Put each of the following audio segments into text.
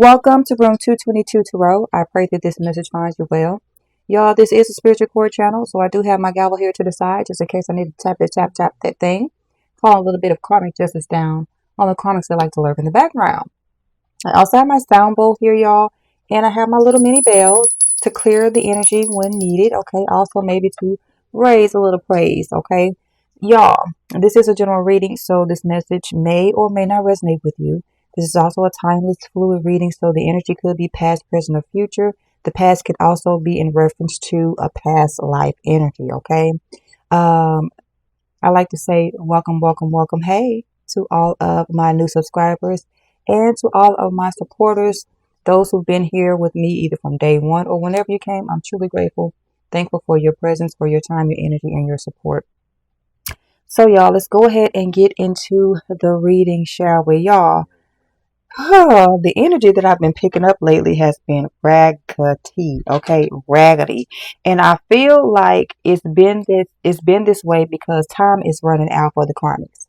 Welcome to Room 222 Tarot. I pray that this message finds you well. Y'all, this is a spiritual core channel, so I do have my gavel here to the side just in case I need to tap that thing. Calling a little bit of karmic justice down on the karmics that like to lurk in the background. I also have my sound bowl here, y'all, and I have my little mini bell to clear the energy when needed, okay? Also, maybe to raise a little praise, okay? Y'all, this is a general reading, so this message may or may not resonate with you. This is also a timeless, fluid reading, so the energy could be past, present, or future. The past could also be in reference to a past life energy, okay? I like to say welcome, welcome, welcome, hey, to all of my new subscribers and to all of my supporters, those who've been here with me either from day one or whenever you came. I'm truly grateful, thankful for your presence, for your time, your energy, and your support. So, y'all, let's go ahead and get into the reading, shall we, y'all? Oh, the energy that I've been picking up lately has been raggedy, okay, raggedy. And I feel like it's been this way because time is running out for the karmics.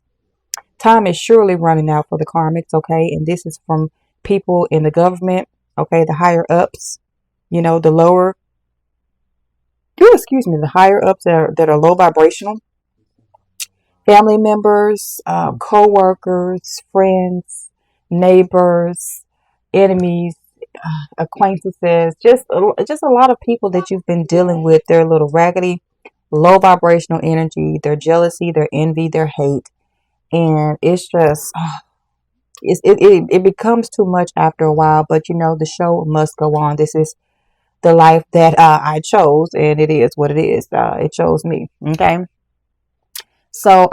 Time is surely running out for the karmics, okay? And this is from people in the government, okay, the higher ups, the lower, the higher ups that are low vibrational, family members, co-workers, friends, neighbors, enemies, acquaintances, just a lot of people that you've been dealing with. Their little raggedy, low vibrational energy, their jealousy, their envy, their hate, and it's just it becomes too much after a while. But the show must go on. This is the life that I chose, and it is what it is. It chose me. Okay, so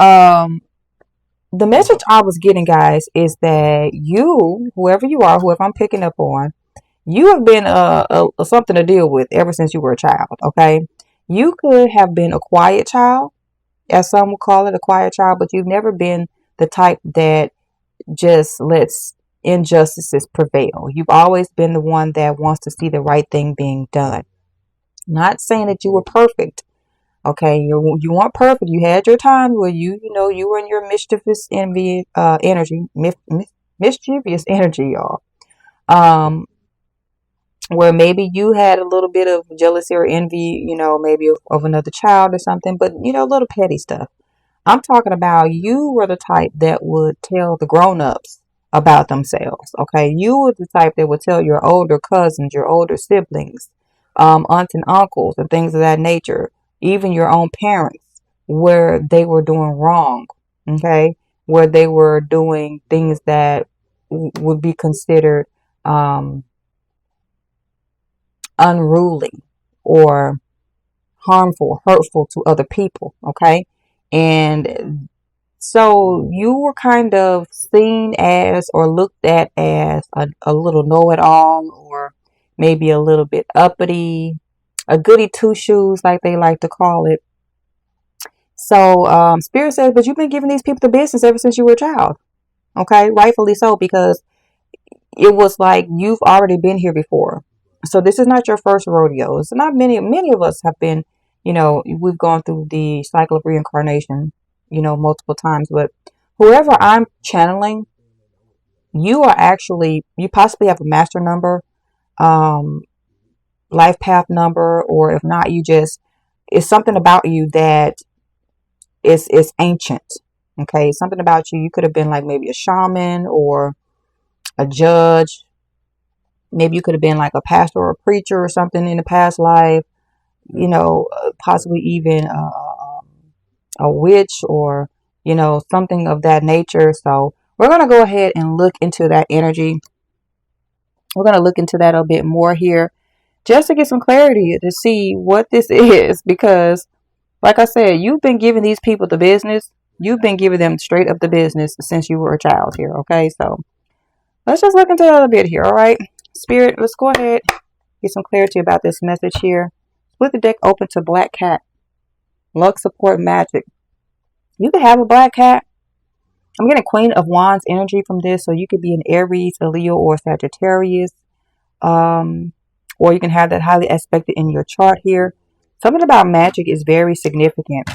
the message I was getting, guys, is that you, whoever you are, whoever I'm picking up on, you have been something to deal with ever since you were a child, okay? You could have been a quiet child, as some would call it, a quiet child, but you've never been the type that just lets injustices prevail. You've always been the one that wants to see the right thing being done. Not saying that you were perfect. Okay, you weren't perfect. You had your time where you were in your mischievous mischievous energy, y'all. Where maybe you had a little bit of jealousy or envy, maybe of another child or something, but little petty stuff. I'm talking about you were the type that would tell the grown-ups about themselves. Okay, you were the type that would tell your older cousins, your older siblings, aunts and uncles, and things of that nature. Even your own parents, where they were doing wrong, okay, where they were doing things that would be considered unruly or harmful, hurtful to other people, okay, and so you were kind of seen as or looked at as a little know-it-all, or maybe a little bit uppity, a goody two-shoes, like they like to call it. So Spirit says, but you've been giving these people the business ever since you were a child. Okay, rightfully so, because it was like you've already been here before. So this is not your first rodeo. It's not many of us have been, we've gone through the cycle of reincarnation, multiple times. But whoever I'm channeling, you possibly have a master number, life path number, or if not, it's something about you that is ancient. Okay, something about you. You could have been like maybe a shaman or a judge. Maybe you could have been like a pastor or a preacher or something in the past life. Possibly even a witch or something of that nature. So we're gonna go ahead and look into that energy. We're gonna look into that a bit more here, just to get some clarity to see what this is, because like I said, you've been giving these people the business. You've been giving them straight up the business since you were a child here, okay? So let's just look into that a bit here, all right? Spirit, let's go ahead, get some clarity about this message here. Split the deck open to Black Cat. Luck, support, magic. You could have a Black Cat. I'm getting Queen of Wands energy from this, so you could be an Aries, a Leo, or Sagittarius. Or you can have that highly aspected in your chart here. Something about magic is very significant.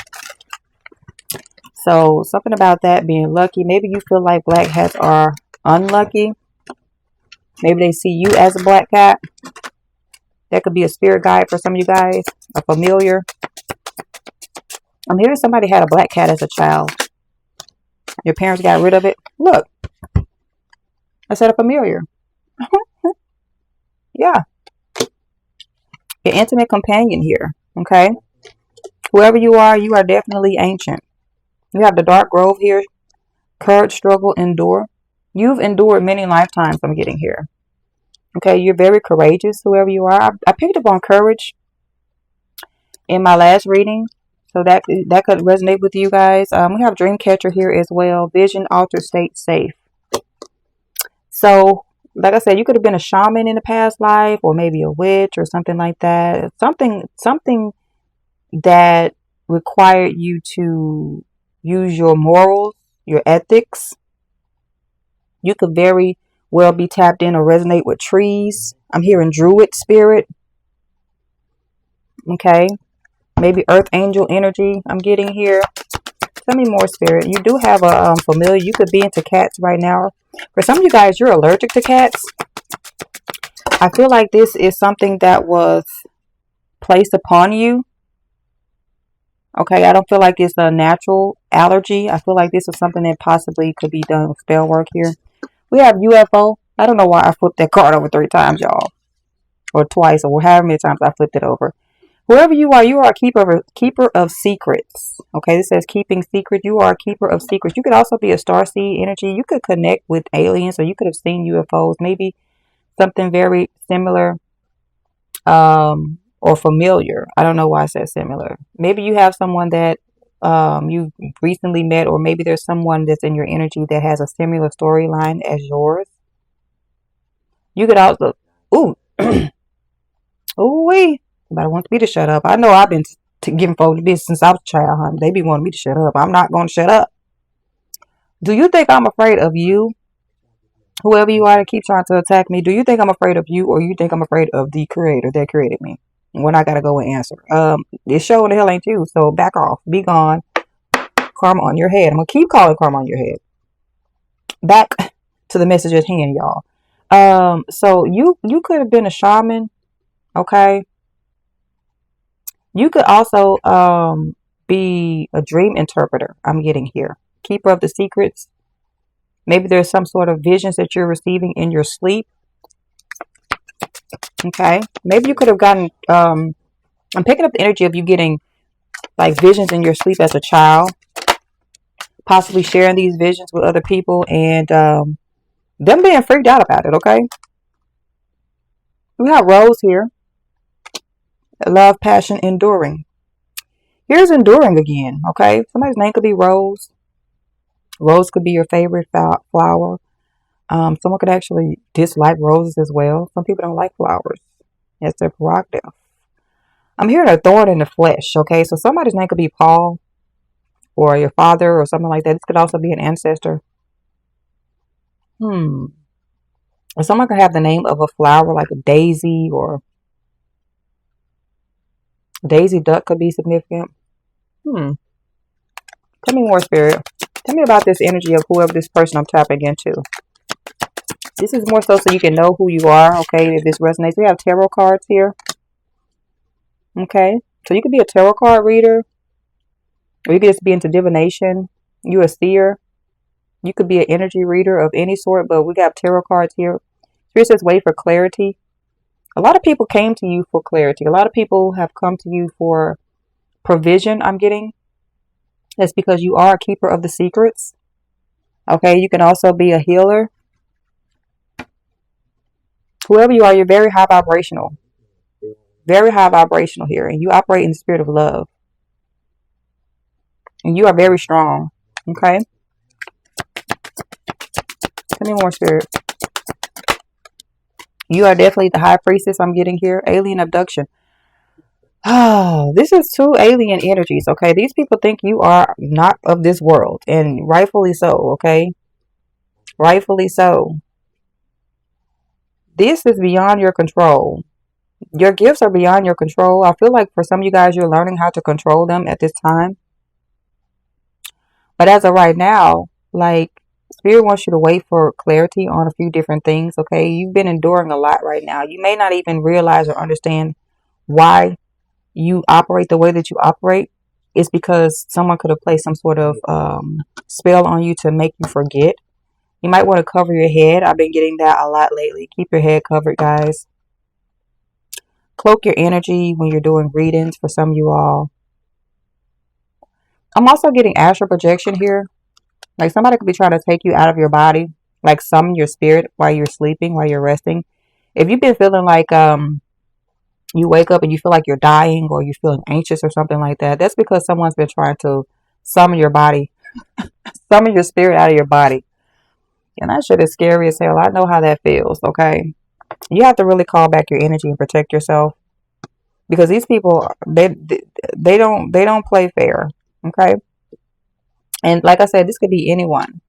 So something about that being lucky. Maybe you feel like Black Hats are unlucky. Maybe they see you as a black cat. That could be a spirit guide for some of you guys. A familiar. I'm hearing somebody had a black cat as a child. Your parents got rid of it. Look. I said a familiar. Yeah. Your intimate companion here. Okay. Whoever you are definitely ancient. You have the dark grove here. Courage, struggle, endure. You've endured many lifetimes, I'm getting here. Okay, you're very courageous, whoever you are. I picked up on courage in my last reading, so that could resonate with you guys. We have dream catcher here as well. Vision, alter state, safe. So, like I said, you could have been a shaman in a past life, or maybe a witch or something like that. Something that required you to use your morals, your ethics. You could very well be tapped in or resonate with trees. I'm hearing druid spirit. Okay. Maybe earth angel energy I'm getting here. Tell me more, spirit. You do have a familiar. You could be into cats right now. For some of you guys, you're allergic to cats. I feel like this is something that was placed upon you. Okay, I don't feel like it's a natural allergy. I feel like this is something that possibly could be done with spell work here. We have UFO. I don't know why I flipped that card over 3 times, y'all. Or twice, or however many times I flipped it over. Whoever you are a keeper of secrets. Okay, this says keeping secret. You are a keeper of secrets. You could also be a starseed energy. You could connect with aliens, or you could have seen UFOs. Maybe something very similar. Or familiar. I don't know why I said similar. Maybe you have someone that you recently met, or maybe there's someone that's in your energy that has a similar storyline as yours. You could also, ooh, wait. Somebody wants me to shut up. I know I've been giving folks this since I was a child, honey. They be wanting me to shut up. I'm not going to shut up. Do you think I'm afraid of you? Whoever you are that keeps trying to attack me, do you think I'm afraid of you, or you think I'm afraid of the creator that created me? When I gotta go and answer. This show in the hell ain't you, so back off. Be gone. Karma on your head. I'm gonna keep calling karma on your head. Back to the message at hand, y'all. So you could have been a shaman, okay? You could also be a dream interpreter, I'm getting here. Keeper of the secrets. Maybe there's some sort of visions that you're receiving in your sleep. Okay. Maybe you could have gotten, I'm picking up the energy of you getting like visions in your sleep as a child. Possibly sharing these visions with other people and them being freaked out about it, okay? We have Rose here. Love, passion, enduring. Here's enduring again, okay? Somebody's name could be Rose. Rose could be your favorite flower. Someone could actually dislike roses as well. Some people don't like flowers. That's their prerogative. I'm hearing a thorn in the flesh, okay? So somebody's name could be Paul or your father or something like that. This could also be an ancestor. Or someone could have the name of a flower like a daisy, or daisy duck could be significant. Tell me more, spirit. Tell me about this energy of whoever this person I'm tapping into. This is more so you can know who you are, okay, if this resonates. We have tarot cards here. Okay, so you could be a tarot card reader, or you could just be into divination. You're a seer. You could be an energy reader of any sort, but we got tarot cards here. Spirit says wait for clarity. A lot of people came to you for clarity. A lot of people have come to you for provision, I'm getting. That's because you are a keeper of the secrets. Okay, you can also be a healer. Whoever you are, you're very high vibrational. Very high vibrational here. And you operate in the spirit of love. And you are very strong. Okay? Tell me more, spirit. You are definitely the high priestess I'm getting here. Alien abduction. Oh, this is 2 alien energies, okay? These people think you are not of this world. And rightfully so, okay? Rightfully so. This is beyond your control. Your gifts are beyond your control. I feel like for some of you guys, you're learning how to control them at this time. But as of right now, like, Spirit wants you to wait for clarity on a few different things, okay? You've been enduring a lot right now. You may not even realize or understand why you operate the way that you operate. It's because someone could have placed some sort of spell on you to make you forget. You might want to cover your head. I've been getting that a lot lately. Keep your head covered, guys. Cloak your energy when you're doing readings for some of you all. I'm also getting astral projection here. Like somebody could be trying to take you out of your body, like summon your spirit while you're sleeping, while you're resting. If you've been feeling like you wake up and you feel like you're dying or you're feeling anxious or something like that, that's because someone's been trying to summon your body, summon your spirit out of your body. And that shit is scary as hell. I know how that feels, okay? You have to really call back your energy and protect yourself because these people they don't play fair, okay? And like I said, this could be anyone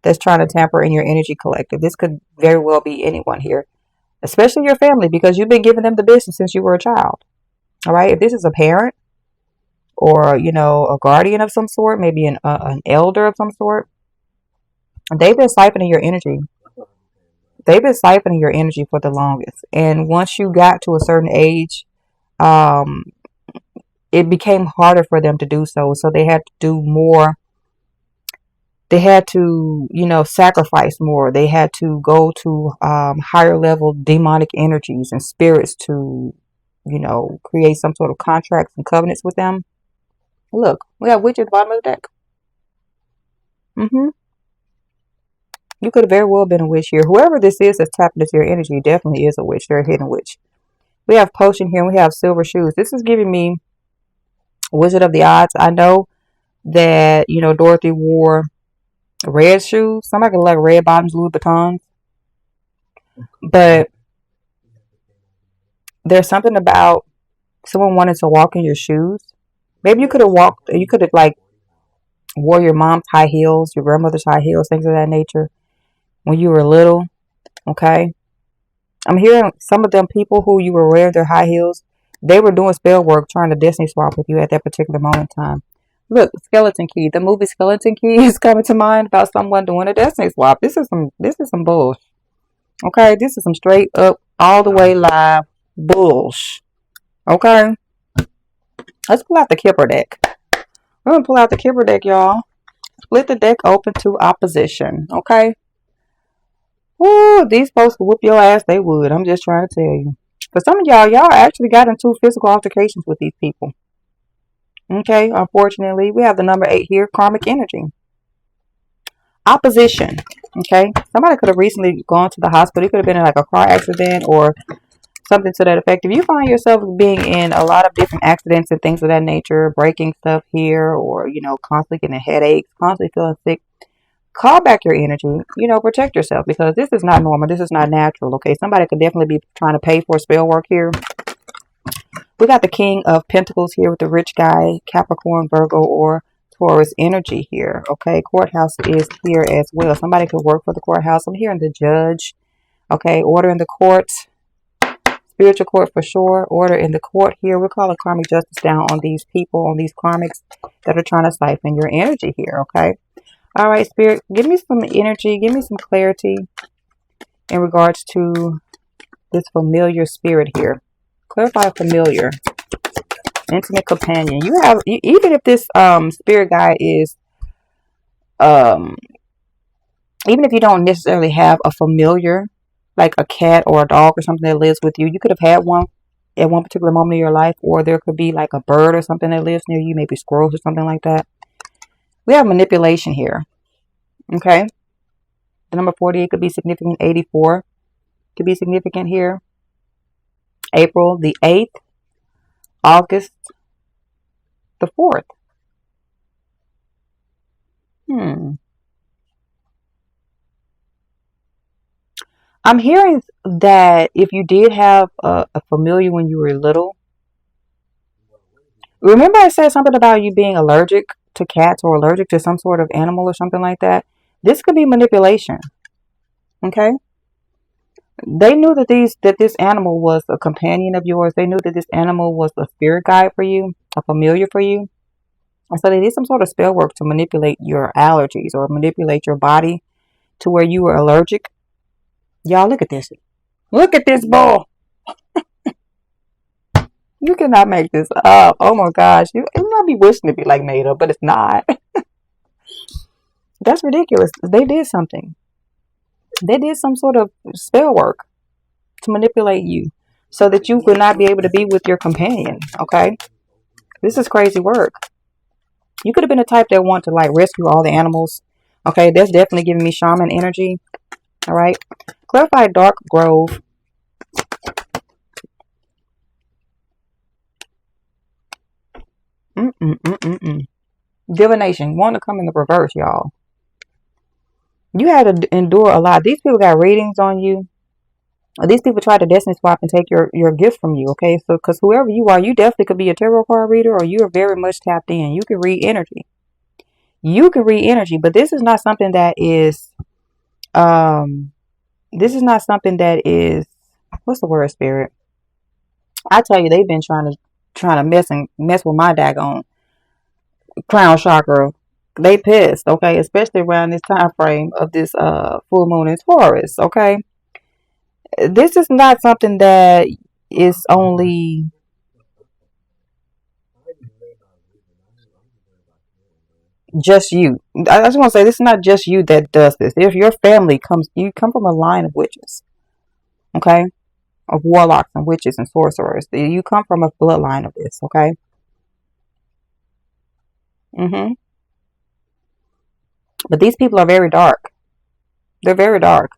that's trying to tamper in your energy collective. This could very well be anyone here, especially your family, because you've been giving them the business since you were a child. All right. If this is a parent or, you know, a guardian of some sort, maybe an elder of some sort, they've been siphoning your energy. They've been siphoning your energy for the longest. And once you got to a certain age, um, it became harder for them to do so. So they had to do more. They had to, you know, sacrifice more. They had to go to higher level demonic energies and spirits to, you know, create some sort of contracts and covenants with them. Look, we have witch at the bottom of the deck. You could have very well been a witch here. Whoever this is that's tapping into your energy definitely is a witch. They're a hidden witch. We have potion here and we have silver shoes. This is giving me Wizard of the Odds. I know that, you know, Dorothy wore red shoes. Somebody could like red bottoms, Louis Vuittons. But there's something about someone wanting to walk in your shoes. Maybe you could have walked, you could have like wore your mom's high heels, your grandmother's high heels, things of that nature when you were little. Okay. I'm hearing some of them people who you were wearing their high heels, they were doing spell work trying to destiny swap with you at that particular moment in time. Look, Skeleton Key. The movie Skeleton Key is coming to mind about someone doing a destiny swap. This is some bullshit. Okay, this is some straight up, all the way live bullshit. Okay, let's pull out the Kipper deck. We're gonna pull out the Kipper deck, y'all. Split the deck open to opposition. Okay. Woo, these folks would whoop your ass. They would. I'm just trying to tell you. For some of y'all actually got into physical altercations with these people. Okay, unfortunately, we have the number 8 here, karmic energy. Opposition. Okay, somebody could have recently gone to the hospital. It could have been in like a car accident or something to that effect. If you find yourself being in a lot of different accidents and things of that nature, breaking stuff here, or, you know, constantly getting headaches, constantly feeling sick, call back your energy, you know, protect yourself because this is not normal. This is not natural. Okay, somebody could definitely be trying to pay for spell work here. We got the King of Pentacles here with the rich guy, Capricorn, Virgo, or Taurus energy here. Okay, courthouse is here as well. Somebody could work for the courthouse. I'm hearing the judge. Okay, order in the court. Spiritual court for sure. Order in the court here. We're calling karmic justice down on these people, on these karmics that are trying to siphon your energy here. Okay. All right, Spirit, give me some energy. Give me some clarity in regards to this familiar spirit here. Clarify familiar. Intimate companion. You have, even if this spirit guide is, even if you don't necessarily have a familiar, like a cat or a dog or something that lives with you, you could have had one at one particular moment in your life, or there could be like a bird or something that lives near you, maybe squirrels or something like that. We have manipulation here. Okay. The number 48 could be significant. 84 could be significant here. April the 8th. August the 4th. I'm hearing that if you did have a familiar when you were little, remember I said something about you being allergic to cats or allergic to some sort of animal or something like that? This could be manipulation. Okay? They knew that this animal was a companion of yours. They knew that this animal was a spirit guide for you, a familiar for you. And so they did some sort of spell work to manipulate your allergies or manipulate your body to where you were allergic. Y'all, look at this. Look at this bull. You cannot make this up. Oh my gosh. You might be wishing to be like made up, but it's not. That's ridiculous. They did something. They did some sort of spell work to manipulate you so that you would not be able to be with your companion. Okay? This is crazy work. You could have been a type that want to like rescue all the animals. Okay, that's definitely giving me shaman energy. All right. Clarify dark grove. Divination. Want to come in the reverse, y'all. You had to endure a lot. These people got readings on you. These people try to destiny swap and take your gift from you. Okay, so because whoever you are, you definitely could be a tarot card reader, or you are very much tapped in. You can read energy. You can read energy, but this is not something that is. This is not something that is. What's the word, spirit? I tell you, they've been trying to mess with my daggone crown chakra. They pissed, okay, especially around this time frame of this full moon in Taurus, okay. This is not something that is only just you. I just want to say this is not just you that does this. If your family comes, you come from a line of witches, okay, of warlocks and witches and sorcerers. You come from a bloodline of this, okay. But these people are very dark. They're very dark.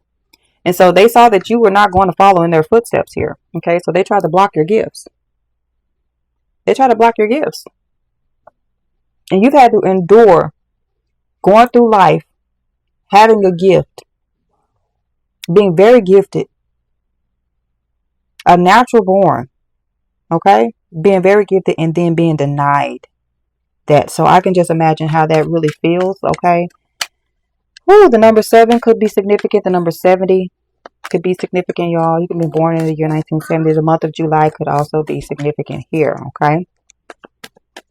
And so they saw that you were not going to follow in their footsteps here. Okay, so they tried to block your gifts. They tried to block your gifts. And you've had to endure going through life, having a gift, being very gifted, a natural born, okay, being very gifted and then being denied that. So I can just imagine how that really feels, okay. Ooh, the number 7 could be significant. The number 70 could be significant, y'all. You can be born in the year 1970. The month of July could also be significant here, okay?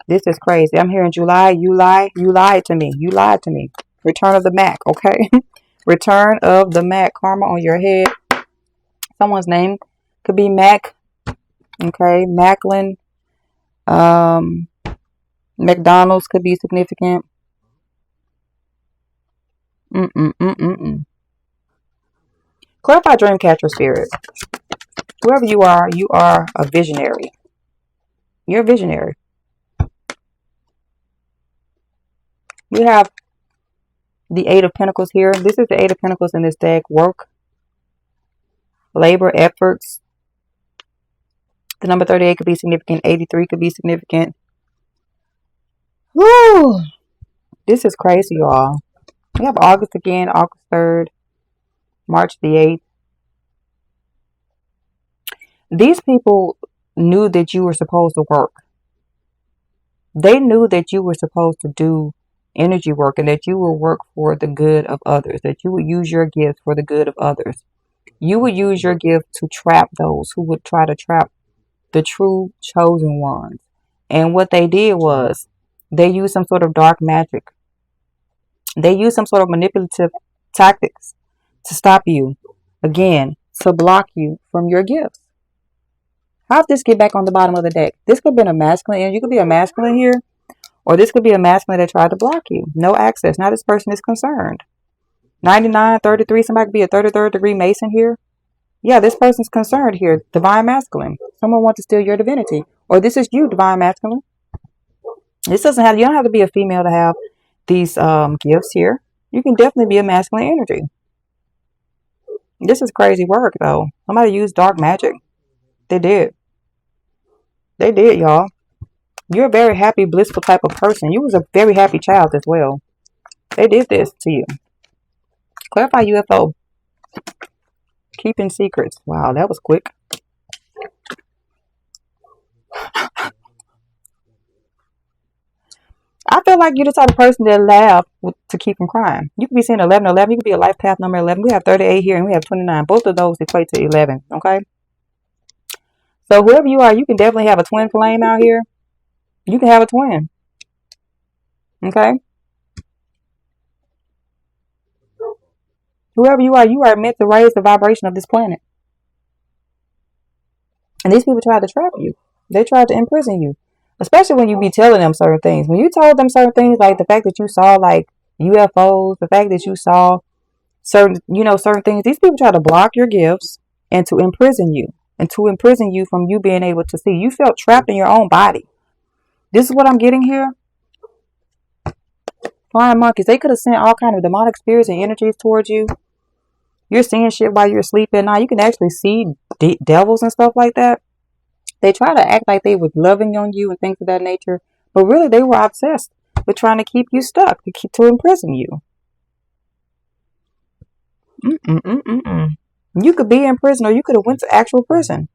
This is crazy. I'm hearing July. You lied to me. You lied to me. Return of the Mac, okay? Return of the Mac. Karma on your head. Someone's name could be Mac, okay? Macklin. McDonald's could be significant. Clarify dream catcher spirit. Whoever you are a visionary. You're a visionary. We have the 8 of Pentacles here. This is the 8 of Pentacles in this deck. Work, labor, efforts. The number 38 could be significant. 83 could be significant. Woo! This is crazy, y'all. We have August again, August 3rd, March the 8th. These people knew that you were supposed to work. They knew that you were supposed to do energy work and that you will work for the good of others, that you would use your gift for the good of others. You would use your gift to trap those who would try to trap the true chosen ones. And what they did was they used some sort of dark magic. They used some sort of manipulative tactics to stop you, again, to block you from your gifts. How did this get back on the bottom of the deck? This could have been a masculine, and you could be a masculine here, or this could be a masculine that tried to block you. No access. Now this person is concerned. 99, 33, somebody could be a 33rd degree Mason here. Yeah, this person's concerned here. Divine masculine. Someone wants to steal your divinity. Or this is you, divine masculine. This doesn't have, you don't have to be a female to have these gifts here. You can definitely be a masculine energy. This is crazy work, though. Somebody used dark magic. They did. They did, y'all. You're a very happy, blissful type of person. You was a very happy child as well. They did this to you. Clarify UFO. Keeping secrets. Wow, that was quick. I feel like you're the type of person that laugh to keep from crying. You could be seeing 1111. You could be a life path number 11. We have 38 here and we have 29. Both of those equate to 11. Okay? So whoever you are, you can definitely have a twin flame out here. You can have a twin. Okay? Whoever you are meant to raise the vibration of this planet. And these people tried to trap you. They tried to imprison you. Especially when you be telling them certain things. When you told them certain things, like the fact that you saw like UFOs, the fact that you saw certain things, these people try to block your gifts and to imprison you. And to imprison you from you being able to see. You felt trapped in your own body. This is what I'm getting here. Flying monkeys, they could have sent all kind of demonic spirits and energies towards you. You're seeing shit while you're sleeping now. You can actually see devils and stuff like that. They try to act like they were loving on you and things of that nature. But really, they were obsessed with trying to keep you stuck, to imprison you. You could be in prison or you could have went to actual prison.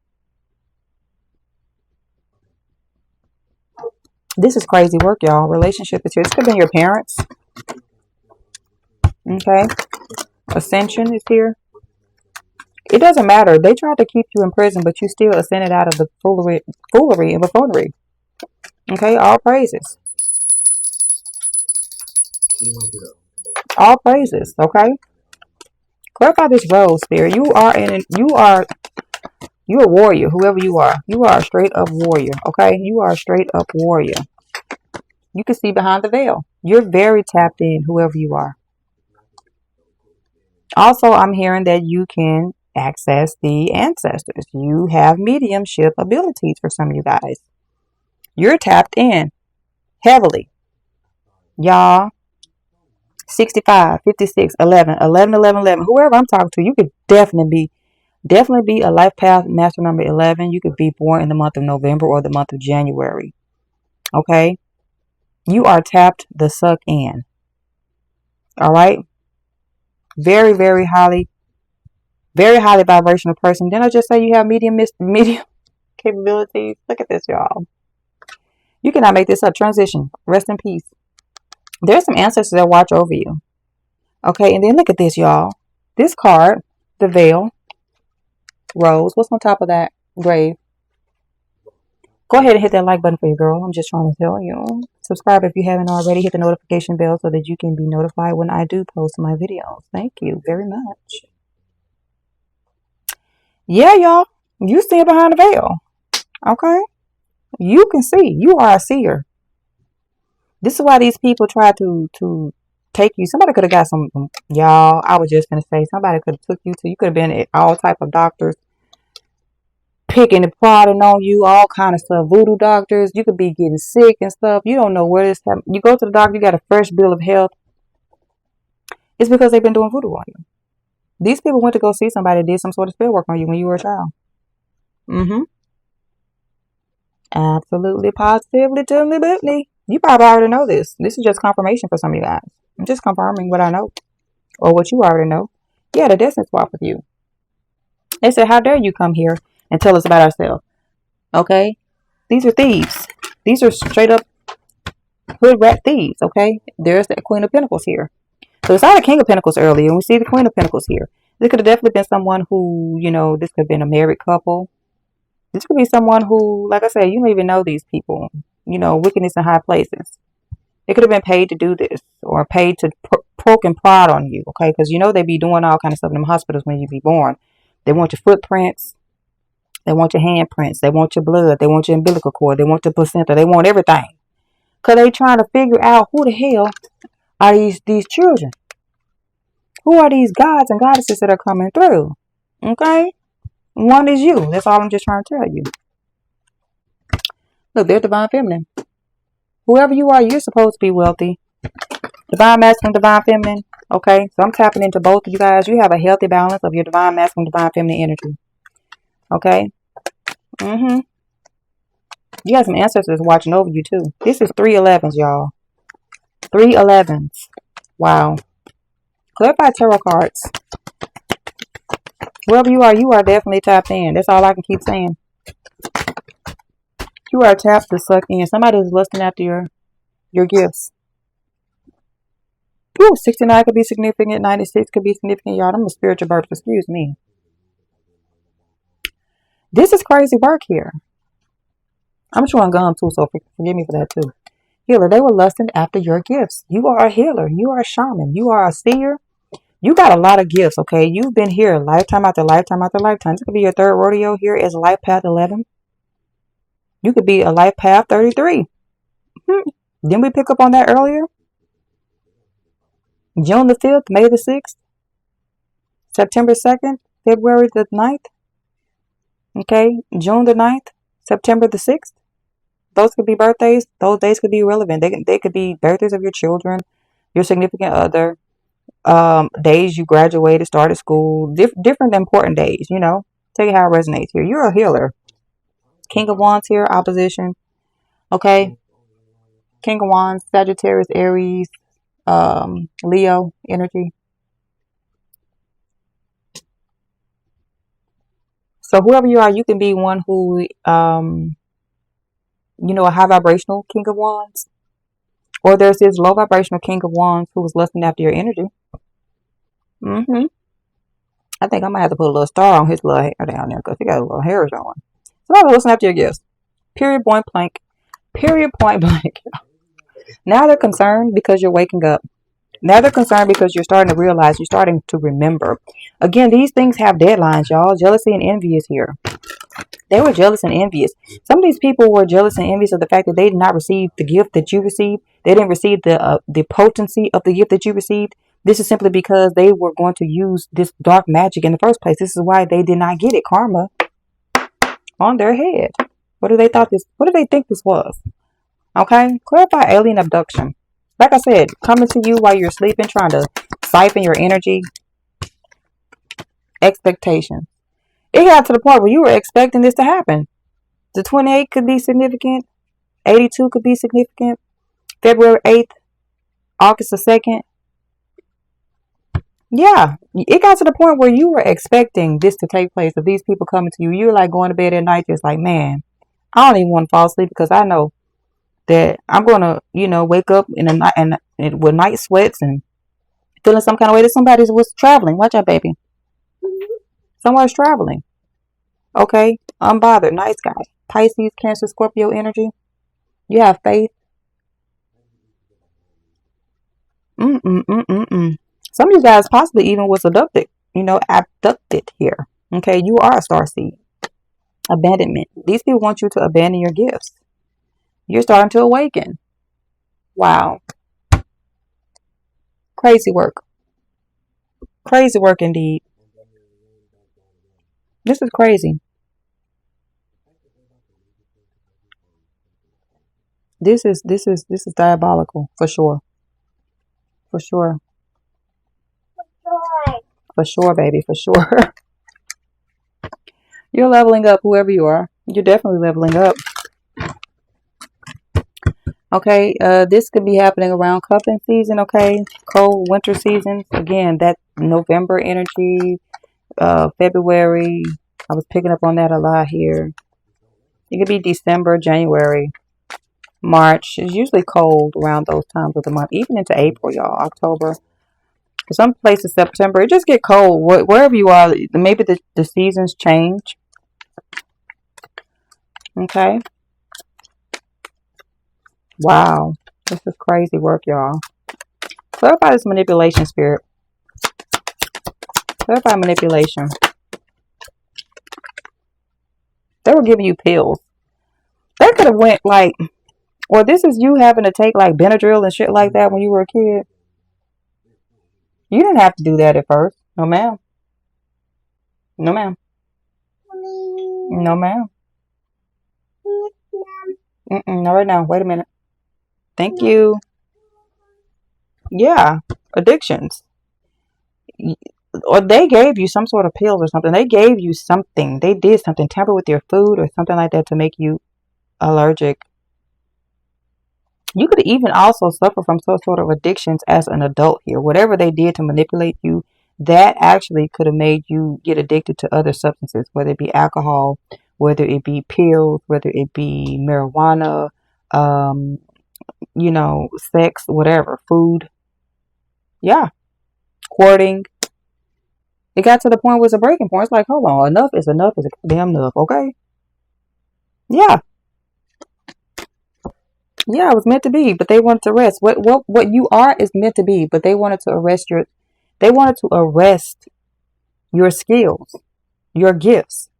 This is crazy work, y'all. Relationship is here. This could have been your parents. Okay. Ascension is here. It doesn't matter. They tried to keep you in prison, but you still ascended out of the foolery and buffoonery. Okay, all praises. All praises, okay? Clarify this role, spirit. You're a warrior, whoever you are. You are a straight up warrior, okay? You are a straight up warrior. You can see behind the veil. You're very tapped in, whoever you are. Also, I'm hearing that you can access the ancestors. You have mediumship abilities for some of you guys. You're tapped in heavily. Y'all, 65, 56, 11, 11, 11, 11. Whoever I'm talking to, you could definitely be a life path master number 11. You could be born in the month of November or the month of January. Okay? You are tapped the suck in. All right? Very, very highly vibrational person. Didn't I just say you have medium capabilities? Look at this, y'all. You cannot make this up. Transition. Rest in peace. There's some ancestors that watch over you. Okay, and then look at this, y'all. This card, the veil, rose. What's on top of that? Grave. Go ahead and hit that like button for your girl. I'm just trying to tell you. Subscribe if you haven't already. Hit the notification bell so that you can be notified when I do post my videos. Thank you very much. Yeah, y'all. You see behind the veil. Okay? You can see. You are a seer. This is why these people try to take you. Somebody could have got some, y'all, I was just going to say, somebody could have took you to, you could have been at all type of doctors, picking and prodding on you, all kind of stuff, voodoo doctors. You could be getting sick and stuff. You don't know where this happened. You go to the doctor, you got a fresh bill of health. It's because they've been doing voodoo on you. These people went to go see somebody that did some sort of spell work on you when you were a child. Absolutely, positively, totally. You probably already know this. This is just confirmation for some of you guys. I'm just confirming what I know. Or what you already know. Yeah, the destiny swap with you. They said, how dare you come here and tell us about ourselves? Okay? These are thieves. These are straight up hood rat thieves, okay? There's the Queen of Pentacles here. So we saw the King of Pentacles earlier, and we see the Queen of Pentacles here. This could have definitely been someone who, this could have been a married couple. This could be someone who, like I said, you don't even know these people. Wickedness in high places. They could have been paid to do this or paid to poke and prod on you, okay? Because they be doing all kind of stuff in them hospitals when you be born. They want your footprints. They want your handprints. They want your blood. They want your umbilical cord. They want the placenta. They want everything. Because they trying to figure out who the hell are these children. Who are these gods and goddesses that are coming through? Okay? One is you. That's all I'm just trying to tell you. Look, they're divine feminine. Whoever you are, you're supposed to be wealthy. Divine masculine, divine feminine. Okay, so I'm tapping into both of you guys. You have a healthy balance of your divine masculine, divine feminine energy. Okay? You got some ancestors watching over you too. This is 311s, y'all. 311s. Wow. Clarify tarot cards. Whoever you are definitely tapped in. That's all I can keep saying. You are tapped to suck in. Somebody is lusting after your gifts. Ooh, 69 could be significant. 96 could be significant. Y'all, I'm a spiritual birth. Excuse me. This is crazy work here. I'm chewing gum too, so forgive me for that too. Healer, they were lusting after your gifts. You are a healer. You are a shaman. You are a seer. You got a lot of gifts, okay? You've been here lifetime after lifetime after lifetime. This could be your third rodeo here as Life Path 11. You could be a Life Path 33. Didn't we pick up on that earlier? June the 5th, May the 6th, September 2nd, February the 9th. Okay, June the 9th, September the 6th. Those could be birthdays. Those days could be relevant. They could be birthdays of your children, your significant other, days you graduated, started school, different important days, Tell you how it resonates here. You're a healer. King of Wands here, opposition. Okay. King of Wands, Sagittarius, Aries, Leo energy. So whoever you are, you can be one who, a high vibrational King of Wands. Or there's this low vibrational King of Wands who was lusting after your energy. I think I might have to put a little star on his little hair down there because he got a little hair on. Somebody listen after your gifts. Period, point blank. Period, point blank. Now they're concerned because you're waking up. Now they're concerned because you're starting to realize, you're starting to remember. Again, these things have deadlines, y'all. Jealousy and envy is here. They were jealous and envious. Some of these people were jealous and envious of the fact that they did not receive the gift that you received. They didn't receive the potency of the gift that you received. This is simply because they were going to use this dark magic in the first place. This is why they did not get it. Karma on their head. What do they think this was? Okay? Clarify alien abduction. Like I said, coming to you while you're sleeping, trying to siphon your energy. Expectation. It got to the point where you were expecting this to happen. The 28 could be significant. 82 could be significant. February 8th. August the 2nd. Yeah. It got to the point where you were expecting this to take place. Of these people coming to you. You were like going to bed at night just like, man, I don't even want to fall asleep because I know that I'm going to, wake up in a night and with night sweats and feeling some kind of way that somebody was traveling. Watch out, baby. Somewhere's traveling. Okay? Unbothered. Nice guy. Pisces, Cancer, Scorpio energy. You have faith. Some of you guys possibly even was abducted here. Okay? You are a starseed. Abandonment. These people want you to abandon your gifts. You're starting to awaken. Wow. Crazy work. Crazy work indeed. This is crazy. This is diabolical for sure. For sure. For sure, baby, for sure. You're leveling up, whoever you are. You're definitely leveling up. Okay, this could be happening around cupping season, okay? Cold winter season. Again, that November energy, February. I was picking up on that a lot here. It could be December, January, March. It's usually cold around those times of the month, even into April, y'all, October. For some places, September, it just get cold. Wherever you are, maybe the seasons change. Okay. Wow. This is crazy work, y'all. Clarify this manipulation, spirit. Clarify manipulation. They were giving you pills. They could have went like, or this is you having to take like Benadryl and shit like that when you were a kid. You didn't have to do that at first. No, ma'am. No, ma'am. No, ma'am. Not right now. Wait a minute. Thank you. Yeah. Addictions. Or they gave you some sort of pills or something. They gave you something. They did something. Tamper with your food or something like that to make you allergic. You could even also suffer from some sort of addictions as an adult here. Whatever they did to manipulate you, that actually could have made you get addicted to other substances, whether it be alcohol, whether it be pills, whether it be marijuana, sex, whatever, food. Yeah. Courting. It got to the point where it's a breaking point. It's like, hold on, enough is damn enough, okay? Yeah. Yeah, it was meant to be, but they wanted to arrest. What you are is meant to be, but they wanted to arrest They wanted to arrest your skills, your gifts.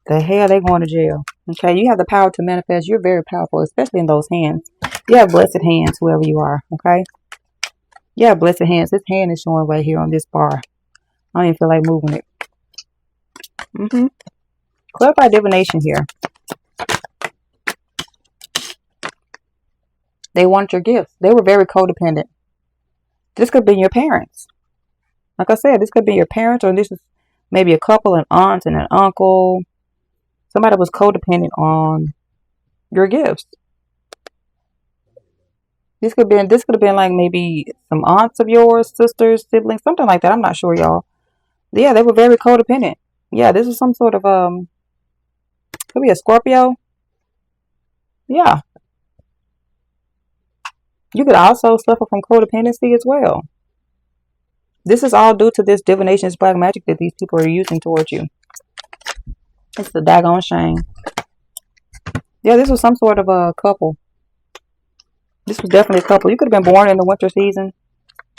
The hell, they going to jail. Okay, you have the power to manifest. You're very powerful, especially in those hands. You have blessed hands, whoever you are. Okay, you have blessed hands. This hand is showing right here on this bar. I don't even feel like moving it. Clarify divination here. They want your gifts. They were very codependent. This could be your parents. Like I said, this could be your parents, or this is maybe a couple, an aunt and an uncle. Somebody was codependent on your gifts. This could have been like maybe some aunts of yours, sisters, siblings, something like that. I'm not sure, y'all. Yeah, they were very codependent. Yeah, this is some sort of could be a Scorpio. Yeah. You could also suffer from codependency as well. This is all due to this divination, this black magic that these people are using towards you. It's a daggone shame. Yeah, this was some sort of a couple. This was definitely a couple. You could have been born in the winter season,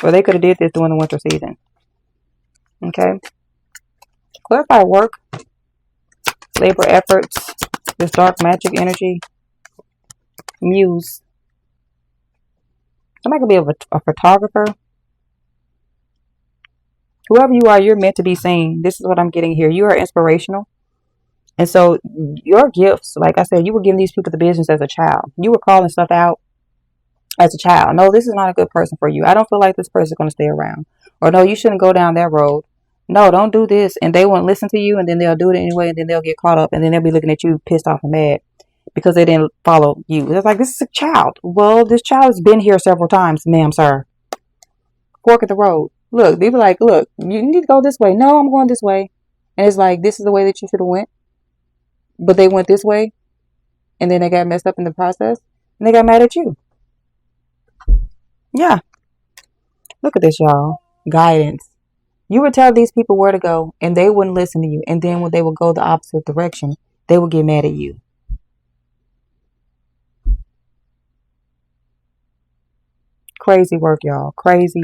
or they could have did this during the winter season. Okay. Clarify work, labor efforts, this dark magic energy, muse. Somebody could be a photographer. Whoever you are, you're meant to be seen. This is what I'm getting here. You are inspirational. And so your gifts, like I said, you were giving these people the business as a child. You were calling stuff out as a child. No, this is not a good person for you. I don't feel like this person is going to stay around. Or no, you shouldn't go down that road. No, don't do this. And they won't listen to you, and then they'll do it anyway, and then they'll get caught up, and then they'll be looking at you pissed off and mad because they didn't follow you. It's like, this is a child. Well, this child has been here several times, ma'am, sir. Fork at the road. Look, they be like, look, you need to go this way. No, I'm going this way. And it's like, this is the way that you should have went. But they went this way, and then they got messed up in the process, and they got mad at you. Yeah. Look at this, y'all. Guidance. You would tell these people where to go, and they wouldn't listen to you. And then when they would go the opposite direction, they would get mad at you. Crazy work, y'all. Crazy,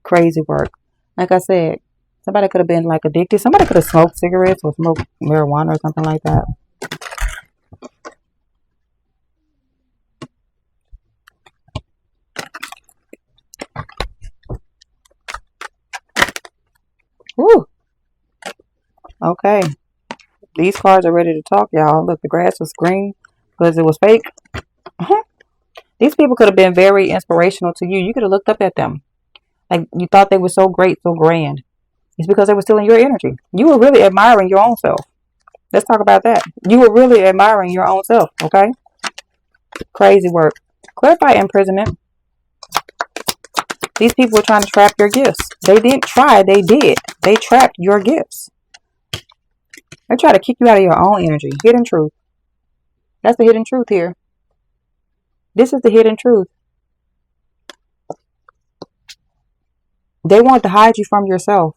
crazy work. Like I said, somebody could have been like addicted. Somebody could have smoked cigarettes or smoked marijuana or something like that. Woo. Okay. These cards are ready to talk, y'all. Look, the grass was green because it was fake. These people could have been very inspirational to you. You could have looked up at them. Like, you thought they were so great, so grand. It's because they were still in your energy. You were really admiring your own self. Let's talk about that. You were really admiring your own self, okay? Crazy work. Clarify imprisonment. These people were trying to trap your gifts. They didn't try, they did. They trapped your gifts. They try to kick you out of your own energy. Hidden truth. That's the hidden truth here. This is the hidden truth. They want to hide you from yourself.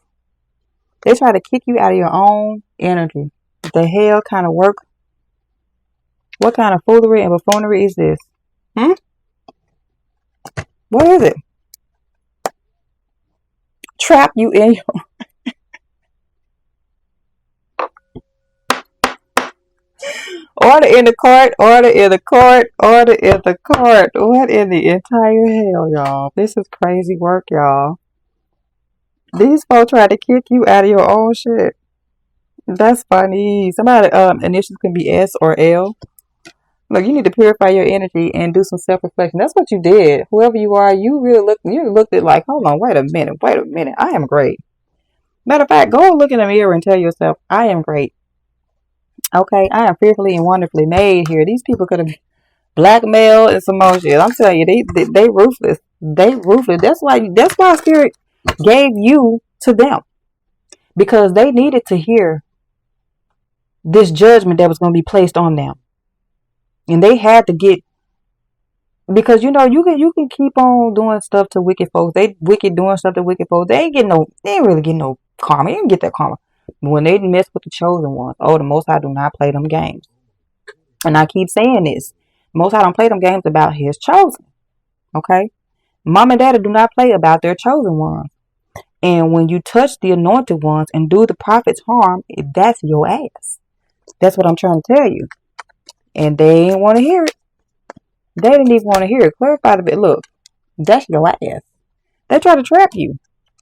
They try to kick you out of your own energy. The hell kind of work? What kind of foolery and buffoonery is this? What is it? Trap you in your... Order in the court, order in the court, order in the court. What in the entire hell, y'all? This is crazy work, y'all. These folks try to kick you out of your own shit. That's funny. Somebody initials can be S or L. Look, you need to purify your energy and do some self-reflection. That's what you did. Whoever you are, you looked at like, hold on, wait a minute. I am great. Matter of fact, go and look in the mirror and tell yourself, I am great. Okay, I am fearfully and wonderfully made here. These people could have blackmailed and some more shit. I'm telling you, they ruthless. They ruthless. That's why Spirit gave you to them, because they needed to hear this judgment that was going to be placed on them, and they had to get, because you can keep on doing stuff to wicked folks. They wicked doing stuff to wicked folks. They ain't really getting no karma. You didn't get that karma. But when they mess with the chosen ones, the Most High do not play them games. And I keep saying this. Most High don't play them games about his chosen. Okay? Mom and Daddy do not play about their chosen ones. And when you touch the anointed ones and do the prophets harm, that's your ass. That's what I'm trying to tell you. And they didn't want to hear it. They didn't even want to hear it. Clarify the bit. Look, that's your ass. They try to trap you.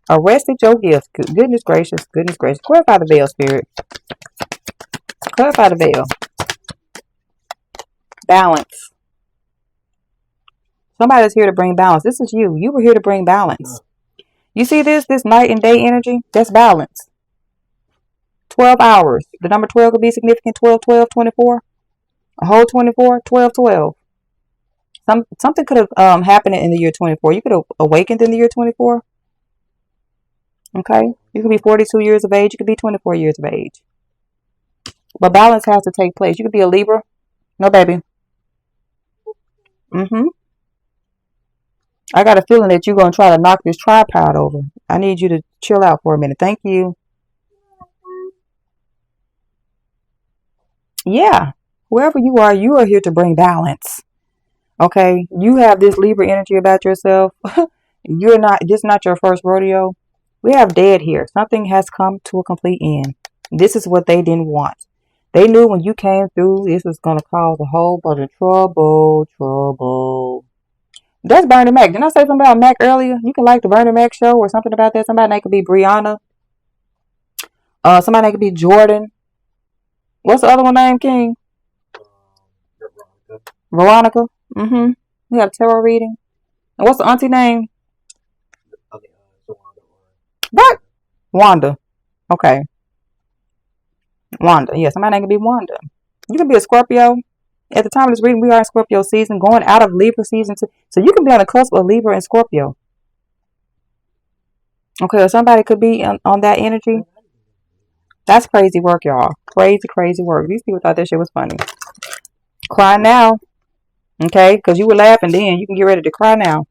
Arrested your gifts. Goodness gracious. Goodness gracious. Clarify the veil, spirit. Clarify the veil. Balance. Somebody's here to bring balance. This is you. You were here to bring balance. You see this night and day energy? That's balance. 12 hours. The number 12 could be significant. 12, 12, 24. A whole 24, 12, 12. Something could have happened in the year 24. You could have awakened in the year 24. Okay? You could be 42 years of age. You could be 24 years of age. But balance has to take place. You could be a Libra. No, baby. I got a feeling that you're going to try to knock this tripod over. I need you to chill out for a minute. Thank you. Yeah. Whoever you are here to bring balance. Okay? You have this Libra energy about yourself. This is not your first rodeo. We have dead here. Something has come to a complete end. This is what they didn't want. They knew when you came through, this was going to cause a whole bunch of trouble. That's Bernie Mac. Didn't I say something about Mac earlier? You can like the Bernie Mac show or something about that. Somebody that could be Brianna. Somebody that could be Jordan. What's the other one name, King? Veronica. We have tarot reading. And what's the auntie name? What? Wanda. Okay. Wanda. Yeah, somebody that could be Wanda. You can be a Scorpio. At the time of this reading, we are in Scorpio season, going out of Libra season. So you can be on the cusp of Libra and Scorpio. Okay, or somebody could be on that energy. That's crazy work, y'all. Crazy work. These people thought that shit was funny. Cry now. Okay, because you were laughing then. You can get ready to cry now.